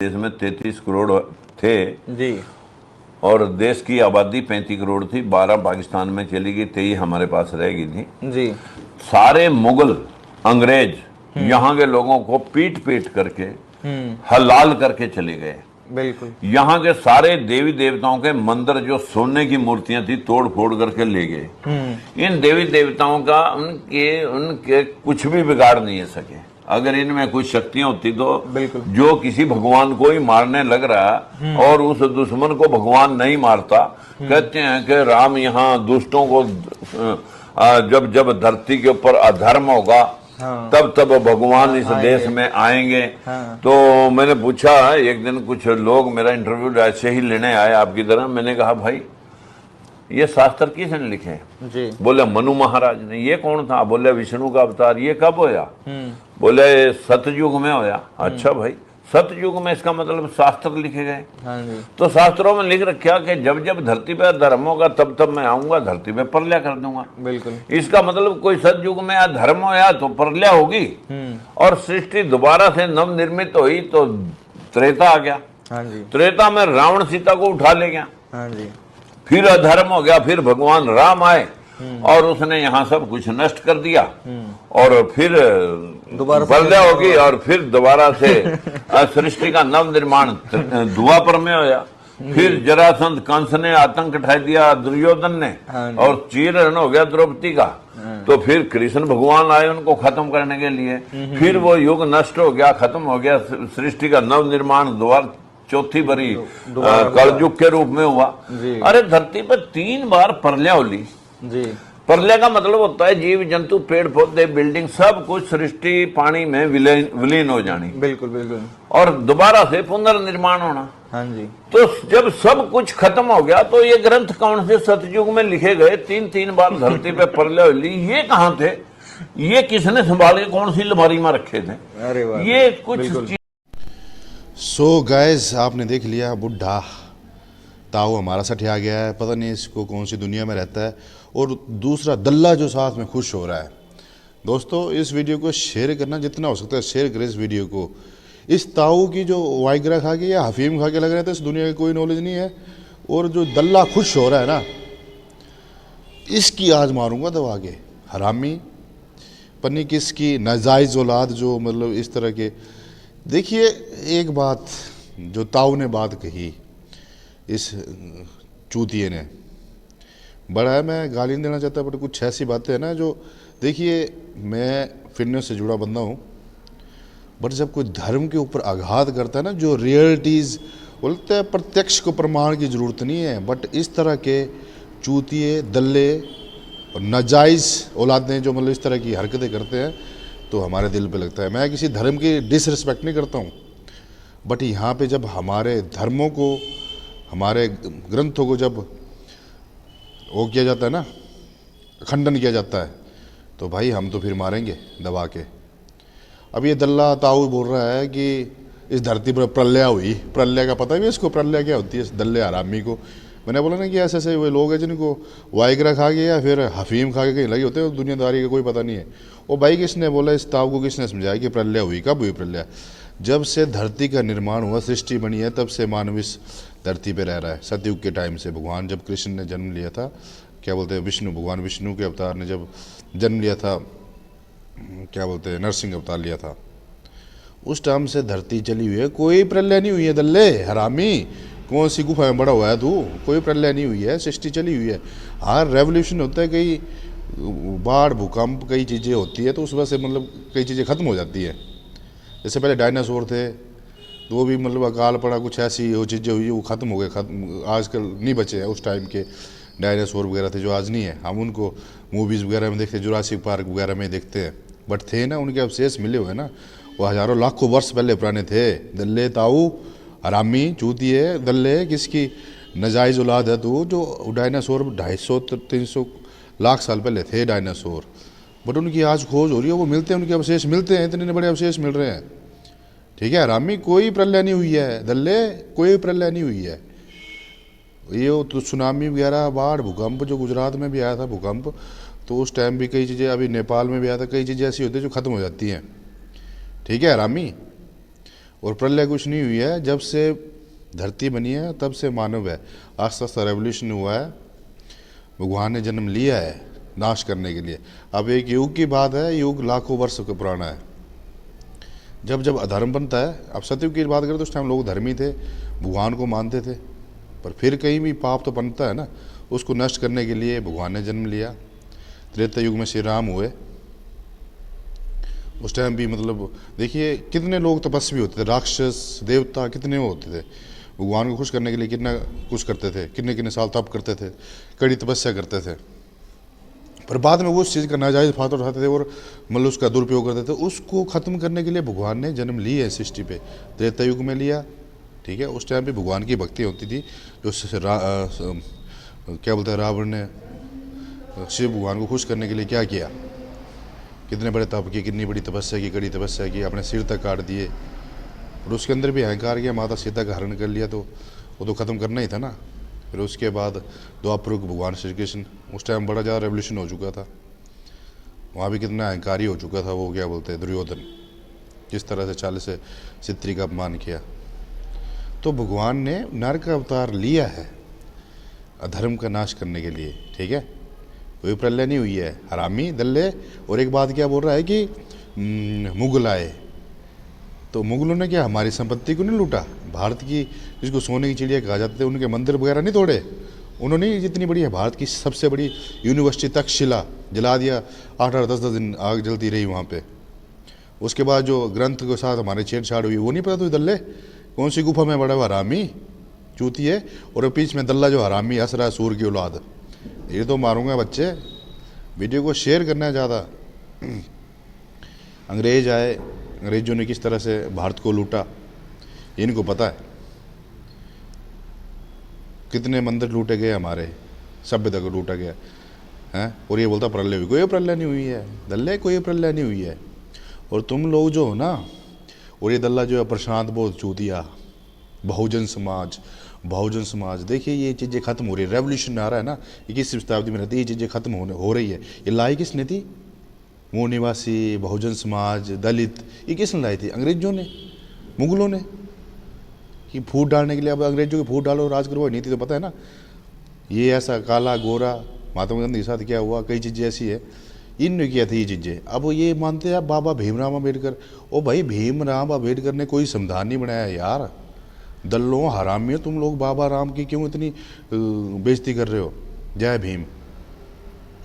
देश में 33 करोड़ थे जी और देश की आबादी 35 करोड़ थी। 12 पाकिस्तान में चली गई, 23 हमारे पास रह गई थी। जी सारे मुगल अंग्रेज यहाँ के लोगों को पीट पीट करके हलाल करके चले गए। बिल्कुल। यहाँ के सारे देवी देवताओं के मंदिर जो सोने की मूर्तियां थी तोड़ फोड़ करके ले गए। इन देवी देवताओं का उनके उनके कुछ भी बिगाड़ नहीं सके। अगर इनमें कुछ शक्तियां होती तो बिल्कुल। जो किसी भगवान को ही मारने लग रहा और उस दुश्मन को भगवान नहीं मारता, कहते हैं कि राम यहाँ दुष्टों को जब जब धरती के ऊपर अधर्म होगा तब तब भगवान इस देश में आएंगे। तो मैंने पूछा एक दिन, कुछ लोग मेरा इंटरव्यू ऐसे ही लेने आए आपकी तरह। मैंने कहा भाई ये शास्त्र किसने लिखे? जी। बोले मनु महाराज ने। ये कौन था? बोले विष्णु का अवतार। ये कब होया? बोले सतयुग में होया। अच्छा भाई, सतयुग में, इसका मतलब शास्त्र लिखे गए। हाँ जी। तो शास्त्रों में लिख रखा कि जब जब धरती पे धर्म होगा तब तब मैं आऊंगा, धरती पे प्रलय कर दूंगा। बिल्कुल। इसका मतलब कोई सतयुग में धर्म होया तो प्रलय होगी और सृष्टि दोबारा से नव निर्मित हुई तो त्रेता आ गया। हाँ जी। त्रेता में रावण सीता को उठा ले गया। हाँ जी। फिर अधर्म हो गया, फिर भगवान राम आए और उसने यहाँ सब कुछ नष्ट कर दिया और फिर दोबारा प्रलय होगी और फिर दोबारा से सृष्टि का नव निर्माण द्वापर में होया। फिर जरासंध कंस ने आतंक उठा दिया दुर्योधन ने और चीरहरण हो गया द्रौपदी का। तो फिर कृष्ण भगवान आए उनको खत्म करने के लिए। फिर वो युग नष्ट हो गया, खत्म हो गया, सृष्टि का नव निर्माण दोबारा चौथी बरी कलयुग के रूप में हुआ। अरे धरती पर 3 बार प्रलय होली जी। प्रलय का मतलब होता है जीव जंतु पेड़ पौधे बिल्डिंग सब कुछ सृष्टि पानी में विलीन हो जानी। बिल्कुल बिल्कुल। और दोबारा से पुनर्निर्माण होना। हाँ जी। तो जब सब कुछ खत्म हो गया तो ये ग्रंथ कौन से सतयुग में लिखे गए? 3 बार धरती पे प्रलय होली, ये कहाँ थे? ये किसने संभाले? कौन सी अलमारी में रखे थे? अरे वाह, ये कुछ सो गाइस, आपने देख लिया बुढ़ा ताऊ हमारा साथ आ गया है। पता नहीं इसको कौन सी दुनिया में रहता है। और दूसरा दल्ला जो साथ में खुश हो रहा है। दोस्तों इस वीडियो को शेयर करना जितना हो सकता है शेयर करें इस वीडियो को। इस ताऊ की जो वाइग्रा खा के या हफीम खा के लग रहा था, इस दुनिया की कोई नॉलेज नहीं है। और जो दल्ला खुश हो रहा है ना, इसकी आज मारूंगा दबा के। हरामी पन्नी किसकी नाजायज़ औलाद जो मतलब इस तरह के। देखिए एक बात जो ताऊ ने बात कही इस चूतिए ने, बड़ा है, मैं गाली नहीं देना चाहता बट कुछ ऐसी बातें हैं ना जो, देखिए मैं फिटनेस से जुड़ा बंदा हूँ बट जब कोई धर्म के ऊपर आघात करता है ना, जो रियलिटीज़ बोलते हैं प्रत्यक्ष को प्रमाण की ज़रूरत नहीं है, बट इस तरह के चूतिए दल्ले और नाजायज़ औलादें जो मतलब इस तरह की हरकतें करते हैं तो हमारे दिल पे लगता है। मैं किसी धर्म की डिसरिस्पेक्ट नहीं करता हूँ बट यहाँ पे जब हमारे धर्मों को, हमारे ग्रंथों को जब वो किया जाता है ना, खंडन किया जाता है, तो भाई हम तो फिर मारेंगे दबा के। अब ये दल्ला ताऊ बोल रहा है कि इस धरती पर प्रलय हुई। प्रलय का पता है इसको? प्रलय क्या होती है इस दल्ले हरामी को? मैंने बोला ना कि ऐसे ऐसे वे लोग हैं जिनको वाइग्रा खा के या फिर हफीम खा के कहीं लगे होते हैं, दुनियादारी का कोई पता नहीं है। वो भाई किसने बोला, इस ताऊ को किसने समझाया कि प्रलय हुई? कब हुई प्रलय? जब से धरती का निर्माण हुआ, सृष्टि बनी है, तब से मानव इस धरती पे रह रहा है। सतयुग के टाइम से, भगवान जब कृष्ण ने जन्म लिया था, क्या बोलते हैं विष्णु, भगवान विष्णु के अवतार ने जब जन्म लिया था, क्या बोलते हैं नरसिंह अवतार लिया था, उस टाइम से धरती चली हुई है। कोई प्रलय नहीं हुई है दल्ले हरामी। कौन सी गुफा में बड़ा हुआ है तू? कोई प्रलय नहीं हुई है, सृष्टि चली हुई है। हाँ रेवोल्यूशन होता है, कई बाढ़ भूकंप कई चीज़ें होती है तो उस वजह से मतलब कई चीज़ें ख़त्म हो जाती है। जैसे पहले डायनासोर थे तो वो भी मतलब अकाल पड़ा, कुछ ऐसी वो चीज़ें हुई वो ख़त्म हो गए, ख़त्म आजकल नहीं बचे हैं। उस टाइम के डायनासोर वगैरह थे जो आज नहीं है। हम उनको मूवीज़ वगैरह में देखते हैं, जुरासिक पार्क वगैरह में देखते हैं, बट थे ना, उनके अवशेष मिले हुए ना, वो हज़ारों लाखों वर्ष पहले पुराने थे। दल्ले ताऊ हरामी चूतिए दल्ले, किसकी नाजायज़ औलाद है तू? जो डायनासोर 250-300 लाख साल पहले थे डायनासोर, बट उनकी आज खोज हो रही है, वो मिलते हैं, उनके अवशेष मिलते हैं, इतने बड़े अवशेष मिल रहे हैं। ठीक है हरामी, कोई प्रलय नहीं हुई है दल्ले, कोई प्रलय नहीं हुई है। ये तो सुनामी वगैरह बाढ़ भूकंप जो गुजरात में भी आया था भूकंप, तो उस टाइम भी कई चीज़ें, अभी नेपाल में भी आया था, कई चीज़ें ऐसी होती है जो ख़त्म हो जाती हैं। ठीक है हरामी। और प्रलय कुछ नहीं हुई है, जब से धरती बनी है तब से मानव है, आस्ता आस्ता रेवोल्यूशन हुआ है, भगवान ने जन्म लिया है नाश करने के लिए। अब एक युग की बात है, युग लाखों वर्ष का पुराना है। जब जब अधर्म बनता है, अब सतयुग की बात करें तो उस टाइम लोग धर्मी थे, भगवान को मानते थे, पर फिर कहीं भी पाप तो बनता है ना, उसको नष्ट करने के लिए भगवान ने जन्म लिया। त्रेता युग में श्री राम हुए, उस टाइम भी मतलब देखिए कितने लोग तपस्वी होते थे, राक्षस देवता कितने होते थे, भगवान को खुश करने के लिए कितना कुछ करते थे, कितने कितने साल तप करते थे, कड़ी तपस्या करते थे, पर बाद में वो उस चीज़ का नाजायज़ फायदा उठाते थे और मतलब उसका दुरुपयोग करते थे। उसको ख़त्म करने के लिए भगवान ने जन्म लिया है सृष्टि पे, त्रेता युग में लिया, ठीक है। उस टाइम पे भगवान की भक्ति होती थी, जो क्या बोलते हैं, रावण ने शिव भगवान को खुश करने के लिए क्या किया, कितने बड़े तप किए, कितनी बड़ी तपस्या की, कड़ी तपस्या की, अपने सिर तक काट दिए, और उसके अंदर भी अहंकार किया, माता सीता का हरण कर लिया, तो वो तो ख़त्म करना ही था ना। फिर उसके बाद द्वापर युग भगवान श्री कृष्ण, उस टाइम बड़ा ज़्यादा रेवोल्यूशन हो चुका था, वहाँ भी कितना अहंकारी हो चुका था वो, क्या बोलते हैं, दुर्योधन, किस तरह से 40 से सित्री का अपमान किया। तो भगवान ने नर का अवतार लिया है अधर्म का नाश करने के लिए, ठीक है। कोई प्रलय नहीं हुई है, हरामी दल्ले। और एक बात क्या बोल रहा है कि मुगल आए, तो मुगलों ने क्या हमारी संपत्ति को नहीं लूटा, भारत की जिसको सोने की चिड़िया कहा जाते थे, उनके मंदिर वगैरह नहीं तोड़े उन्होंने, जितनी बड़ी है भारत की सबसे बड़ी यूनिवर्सिटी तक्षशिला जला दिया, 8-8, 10-10 दिन आग जलती रही वहाँ पे। उसके बाद जो ग्रंथ के साथ हमारे छेड़छाड़ हुई, वो नहीं पता तुझे दल्ले, कौन सी गुफा में बड़ा हुआ हरामी चूती है, और बीच में दल्ला जो हरामी हंस रहा है, सूर की औलाद। ये तो मारूंगा बच्चे, वीडियो को शेयर करना है ज़्यादा। अंग्रेज आए, अंग्रेजों ने किस तरह से भारत को लूटा इनको पता है, कितने मंदिर लूटे गए हमारे, सभ्यता को लूटा गया है। और ये बोलता प्रलय हुई, कोई प्रलय नहीं हुई है दल्ले, कोई प्रलय नहीं हुई है। और तुम लोग जो हो ना, और ये दल्ला जो है प्रशांत बोध चूतिया, बहुजन समाज, बहुजन समाज, देखिए ये चीज़ें खत्म हो रही है, रेवोल्यूशन आ रहा है ना, 21वीं शताब्दी में रहती है, ये चीज़ें खत्म हो रही है। ये लाई किसने थी, मूल निवासी, बहुजन समाज, दलित, ये किसने लाई थी, अंग्रेजों ने, मुगलों ने, कि फूट डालने के लिए। अब अंग्रेजों के फूट डालो राज करो, नीति तो पता है ना, ये ऐसा काला गोरा, महात्मा गांधी के साथ क्या हुआ, कई चीज़ें ऐसी है, इनने किया था ये चीज़ें। अब ये मानते हैं बाबा भीमराव अम्बेडकर, ओ भाई भीमराव अम्बेडकर ने कोई संविधान नहीं बनाया यार, दल्लों हरामियों तुम लोग बाबा राम की क्यों इतनी बेइज्जती कर रहे हो। जय भीम,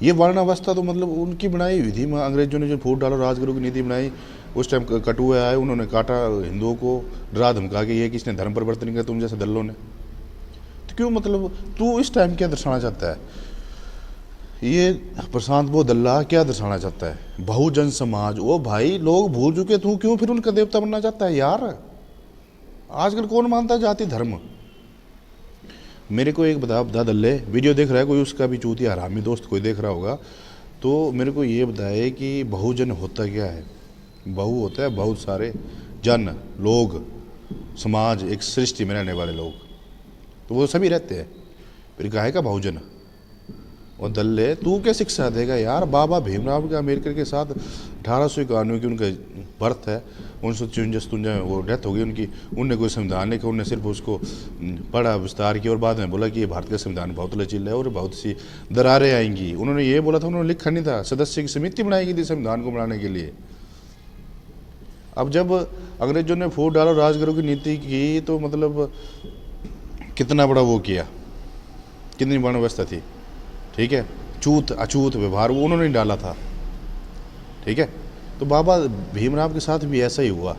ये वर्णावस्था तो मतलब उनकी बनाई हुई थी, अंग्रेजों ने जो फूट डालो राजगुरु की नीति बनाई, उस टाइम कटुए आए, उन्होंने काटा हिंदुओं को, डरा धमका के, ये किसने धर्म परिवर्तन किया, तुम जैसे दल्लों ने। तो क्यों मतलब तू इस टाइम क्या दर्शाना चाहता है, ये प्रशांत वो दल्ला क्या दर्शाना चाहता है, बहुजन समाज। ओ भाई लोग भूल चुके, तू क्यों फिर उनका देवता बनना चाहता है यार। आजकल कौन मानता है जाति धर्म। मेरे को एक बता दल्ले, वीडियो देख रहा है कोई, उसका भी चूतिया हरामी दोस्त कोई देख रहा होगा, तो मेरे को ये बताए कि बहुजन होता क्या है। बहु होता है बहुत सारे जन, लोग, समाज, एक सृष्टि में रहने वाले लोग, तो वो सभी रहते हैं, फिर काहे का बहुजन। और दल्ले तू क्या शिक्षा देगा यार, बाबा भीमराव का अम्बेडकर के साथ 1891 की उनका बर्थ है, 1954 वो डेथ हो गई उनकी, उनने कोई संविधान लिखा, उनने सिर्फ उसको पढ़ा, विस्तार किया, और बाद में बोला कि ये भारत का संविधान बहुत लचीला है और बहुत सी दरारें आएंगी। उन्होंने ये बोला था, उन्होंने लिखा नहीं था, सदस्य की समिति बनाई गई थी संविधान को बनाने के लिए। अब जब अंग्रेजों ने फूट डालो राजगुरु की नीति की, तो मतलब कितना बड़ा वो किया, कितनी बड़ी व्यवस्था थी, ठीक है। छूत अछूत व्यवहार वो उन्होंने डाला था, ठीक है। तो बाबा भीमराव के साथ भी ऐसा ही हुआ।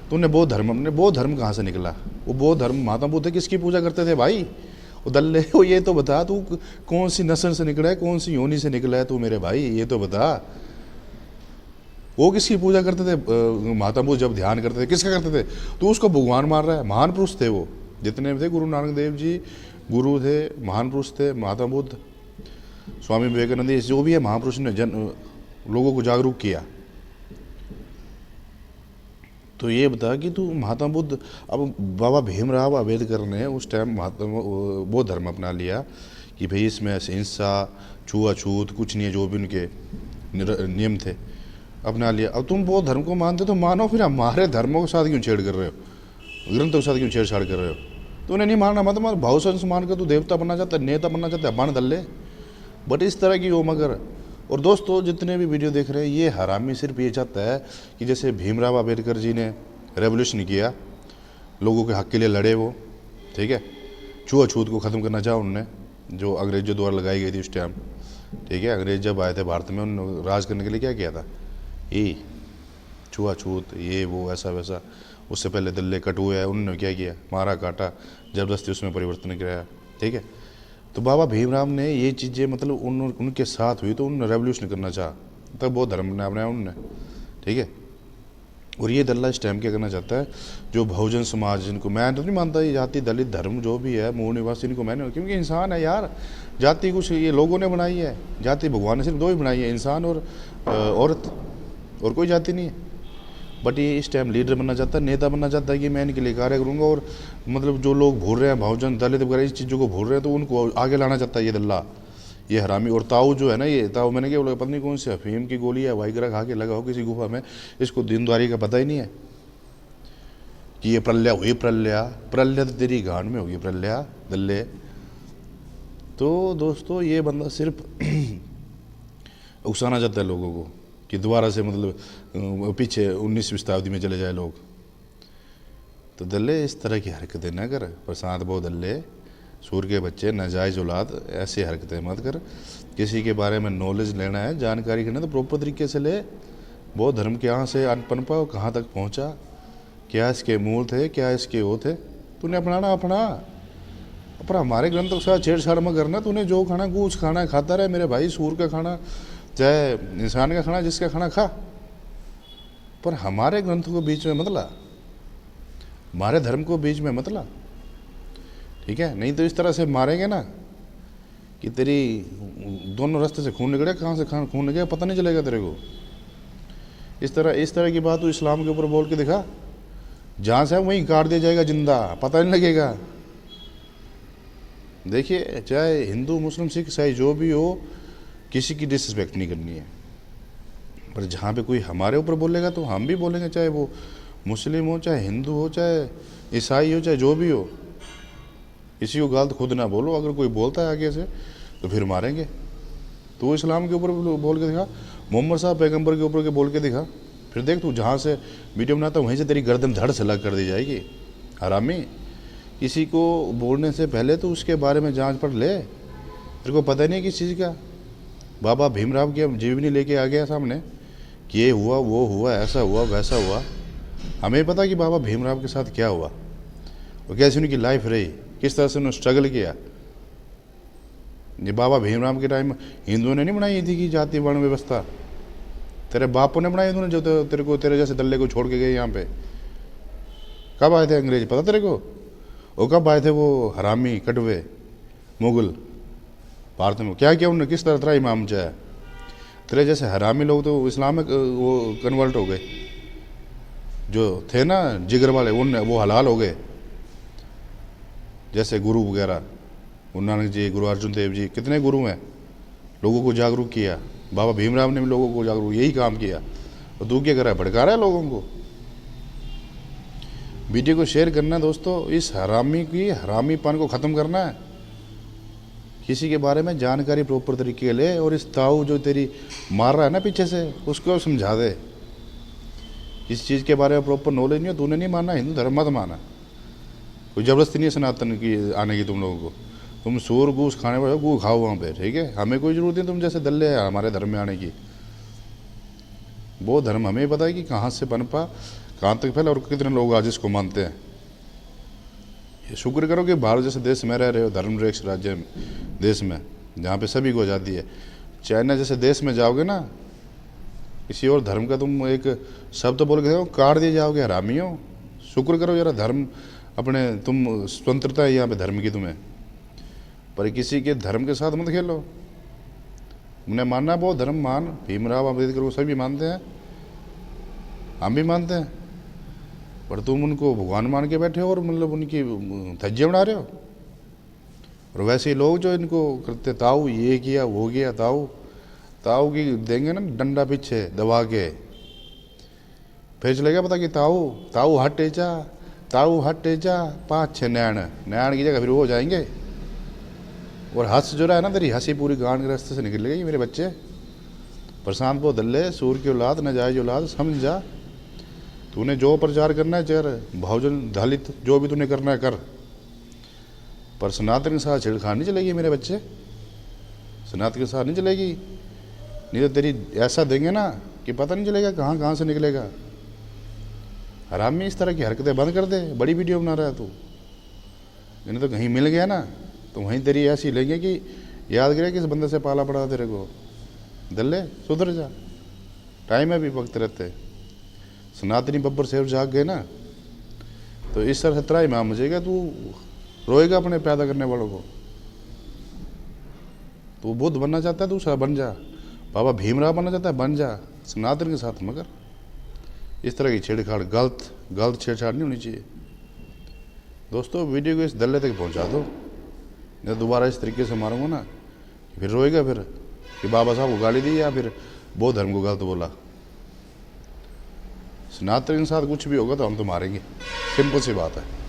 तो उन्हें बौद्ध धर्म, अपने बौद्ध धर्म कहाँ से निकला, वो बौद्ध धर्म महात्मा बुद्ध किसकी पूजा करते थे भाई। वो दल्ले वो ये तो बता, तू कौन सी नस्ल से निकला है, कौन सी योनि से निकला है तू मेरे भाई, ये तो बता। वो किसकी पूजा करते थे, महात्मा बुद्ध जब ध्यान करते थे किसका करते थे, तू उसको भगवान मान रहा है। महान पुरुष थे वो, जितने थे, गुरु नानक देव जी गुरु थे, महान पुरुष थे, महात्मा बुद्ध, स्वामी विवेकानंद, जो भी है महापुरुष ने लोगों को जागरूक किया। तो ये बता कि तू महात्मा बुद्ध, अब बाबा भीमराव अम्बेडकर ने उस टाइम महात्मा बौद्ध धर्म अपना लिया कि भाई इसमें हिंसा, छुआछूत कुछ नहीं है, जो भी उनके नियम थे अपना लिया। अब तुम बौद्ध धर्म को मानते हो तो मानो, फिर हमारे धर्मों के साथ क्यों छेड़ कर रहे हो, ग्रंथों के साथ क्यों छेड़छाड़ कर रहे हो? तूने नहीं मानना मत मार, भाव संस मान कर तू देवता बनना चाहता है, नेता बनना चाहता है, बन दल ले, बट इस तरह की हो मगर। और दोस्तों जितने भी वीडियो देख रहे हैं, ये हरामी सिर्फ ये चाहता है कि जैसे भीमराव अम्बेडकर जी ने रेवोल्यूशन किया, लोगों के हक के लिए लड़े वो, ठीक है, छुआछूत को ख़त्म करना चाहा उनने, जो अंग्रेजों द्वारा लगाई गई थी उस टाइम, ठीक है। अंग्रेज जब आए थे भारत में, उन्होंने राज करने के लिए क्या किया था, ये छुआछूत, ये वो ऐसा वैसा। उससे पहले दल्ले कटुए है, उन्होंने क्या किया, मारा काटा, ज़बरदस्ती उसमें परिवर्तन कराया, ठीक है। तो बाबा भीमराव ने ये चीज़ें मतलब उनके साथ हुई तो उन्होंने रेवोल्यूशन करना चाहा, तब वो धर्म ने अपनाया उन्होंने, ठीक है। और ये दल्ला इस टाइम क्या करना चाहता है, जो बहुजन समाज, जिनको मैं तो नहीं मानता ये जाति दलित धर्म जो भी है, मूल निवासी, इनको मैंने, क्योंकि इंसान है यार, जाति कुछ ये लोगों ने बनाई है, जाति भगवान ने सिर्फ दो ही बनाई है, इंसान और औरत, और कोई जाति नहीं है। बट ये इस टाइम लीडर बनना चाहता है, नेता बनना चाहता है कि मैं इनके लिए कार्य करूँगा, और मतलब जो लोग भूल रहे हैं, बहुजन दलित वगैरह इस चीज़ों को भूल रहे हैं, तो उनको आगे लाना चाहता है ये दल्ला, ये हरामी। और ताऊ जो है ना, ये ताऊ मैंने क्या बोला, पता नहीं कौन सी अफीम की गोली है, वाइग्रा खा के लगा हो किसी गुफा में, इसको दीनदारी का पता ही नहीं है कि ये प्रलया हुई, प्रलया तो तेरी गांड में होगी प्रलया दल्ले। तो दोस्तों ये बंदा सिर्फ उकसाना चाहता है लोगों को कि दोबारा से मतलब पीछे 19वीं शताब्दी में चले जाए लोग। तो दल्ले इस तरह की हरकतें न कर, प्रशांत बहु दल्ले, सूर के बच्चे, नाजायज़ औलाद, ऐसी हरकतें मत कर। किसी के बारे में नॉलेज लेना है, जानकारी करना है, तो प्रॉपर तरीके से ले। बौद्ध धर्म के यहाँ से पनपा, कहाँ तक पहुँचा, क्या इसके मूल थे, क्या इसके वो थे, तूने अपनाना अपना। पर हमारे ग्रंथों के साथ छेड़छाड़ में करना। तूने जो खाना कुछ खाना खाता रहे मेरे भाई, सूर का खाना चाहे इंसान का खाना, जिसका खाना खा, पर हमारे ग्रंथों को बीच में मत ला, हमारे धर्म को बीच में मत ला, ठीक है। नहीं तो इस तरह से मारेंगे ना कि तेरी दोनों रास्ते से खून निकले, कहाँ से खून निकले पता नहीं चलेगा तेरे को। इस तरह की बात तू इस्लाम के ऊपर बोल के दिखा, जहाँ से वहीं काट दिया जाएगा जिंदा, पता नहीं लगेगा। देखिए, चाहे हिंदू मुस्लिम सिख ईसाई जो भी हो, किसी की डिसरिस्पेक्ट नहीं करनी है, पर जहाँ पे कोई हमारे ऊपर बोलेगा तो हम भी बोलेंगे, चाहे वो मुस्लिम हो, चाहे हिंदू हो, चाहे ईसाई हो, चाहे जो भी हो। किसी को गलत खुद ना बोलो, अगर कोई बोलता है आगे से तो फिर मारेंगे। तो इस्लाम के ऊपर बोल के दिखा, मोहम्मद साहब पैगंबर के ऊपर के बोल के दिखा, फिर देख तू जहाँ से वीडियो बनाता वहीं से तेरी गर्दन धड़ से लग कर दी जाएगी। हरामी, किसी को बोलने से पहले तो उसके बारे में जांच पढ़ ले, तेरे को पता नहीं किस चीज़ का। बाबा भीमराव की जीवनी लेके आ गया सामने कि ये हुआ, वो हुआ, ऐसा हुआ, वैसा हुआ। हमें पता कि बाबा भीमराव के साथ क्या हुआ और कैसी उनकी लाइफ रही, किस तरह से उन्होंने स्ट्रगल किया। ये बाबा भीमराव के टाइम हिंदुओं ने नहीं बनाई थी कि जाति वर्ण व्यवस्था, तेरे बापों ने बनाई थी, जो तेरे को तेरे जैसे दल्ले को छोड़ के गए यहाँ पे। कब आए थे अंग्रेज, पता तेरे को? और कब आए थे वो हरामी कटवे मुगल भारत में? क्या किया उन्होंने, किस तरह इमाम चाहे? तेरे जैसे हरामी लोग तो इस्लाम में वो कन्वर्ट हो गए, जो थे ना जिगर वाले, वो हलाल हो गए। जैसे गुरु वगैरह, गुरु नानक जी, गुरु अर्जुन देव जी, कितने गुरु हैं, लोगों को जागरूक किया। बाबा भीमराव ने भी लोगों को जागरूक यही काम किया। और तू क्या कर रहा है, भड़का रहा है लोगों को। वीडियो को शेयर करना दोस्तों, इस हरामीपन को ख़त्म करना है। किसी के बारे में जानकारी प्रॉपर तरीके से ले, और इस ताऊ जो तेरी मार रहा है ना पीछे से, उसको समझा दे। इस चीज़ के बारे में प्रॉपर नॉलेज नहीं हो, तूने नहीं मानना, हिंदू धर्म मत माना। कोई ज़बरदस्ती नहीं है सनातन की आने की तुम लोगों को। तुम सूर गूस खाने वाले गू खाओ वहाँ पे, ठीक है। हमें कोई ज़रूरत नहीं तुम जैसे दल्ले है हमारे धर्म में आने की। वो धर्म हमें पता है कि कहाँ से पनपा, कहाँ तक फैला, और कितने लोग आज इसको मानते हैं। ये शुक्र करो कि भारत जैसे देश में रह रहे हो, धर्मनिरपेक्ष राज्य देश में, जहाँ पे सभी को आज़ादी है। चाइना जैसे देश में जाओगे ना, किसी और धर्म का तुम एक शब्द बोल के देखो, काट दिए जाओगे, हरामी हो। शुक्र करो जरा धर्म अपने, तुम स्वतंत्रता है यहाँ पे धर्म की तुम्हें, पर किसी के धर्म के साथ मत खेलो। उन्हें मानना बहुत धर्म मान, भीमराव अम्बेडकर को सभी मानते हैं, हम भी मानते हैं, पर तुम उनको भगवान मान के बैठे हो और मतलब उनकी धज्जे उड़ा रहे हो। और वैसे ही लोग जो इनको करते, ताऊ ये किया वो किया, ताऊ की देंगे ना डंडा पीछे दबा के, फिर चलेगा पता कि ताऊ ताऊ हटे जा, ताऊ हटे जा, 5-6 नैन नैन की जगह फिर वो हो जाएंगे। और हंस जो रहा है ना, तेरी हंसी पूरी गांड के रास्ते से निकल गई मेरे बच्चे। प्रशांत वो दल्ले सूर की औलाद, नाजायज औलाद, समझ जा। तूने जो प्रचार करना है चेहर, बहुजन दलित जो भी तूने करना है कर, पर सनातन के साथ छेड़खानी नहीं चलेगी मेरे बच्चे, सनातन के साथ नहीं चलेगी। नहीं तो तेरी ऐसा देंगे ना कि पता नहीं चलेगा कहाँ कहाँ से निकलेगा। हरामी इस तरह की हरकतें बंद कर दे। बड़ी वीडियो बना रहा है तू, इन्हें तो कहीं मिल गया ना तो वहीं तेरी ऐसी लेंगे कि याद करे किस बंदे से पाला पड़ा तेरे को। दल्ले सुधर जा, टाइम है अभी, वक्त रहते। सनातनी बब्बर सेव जाग गए ना तो इस तरह से तेरा इमाम मचेगा, तू रोएगा अपने पैदा करने वालों को। तू बुद्ध बनना चाहता है, दूसरा बन जा। बाबा भीमराव बनना चाहता है, बन जा। सनातन के साथ मगर इस तरह की छेड़छाड़ गलत छेड़छाड़ नहीं होनी चाहिए। दोस्तों वीडियो को इस दल्ले तक पहुंचा दो, नहीं दोबारा इस तरीके से मारूंगा ना फिर रोएगा फिर कि बाबा साहब को गाली दी या फिर बौद्ध धर्म को गलत बोला। सनातन के साथ कुछ भी होगा तो हम तो मारेंगे, सिंपल सी बात है।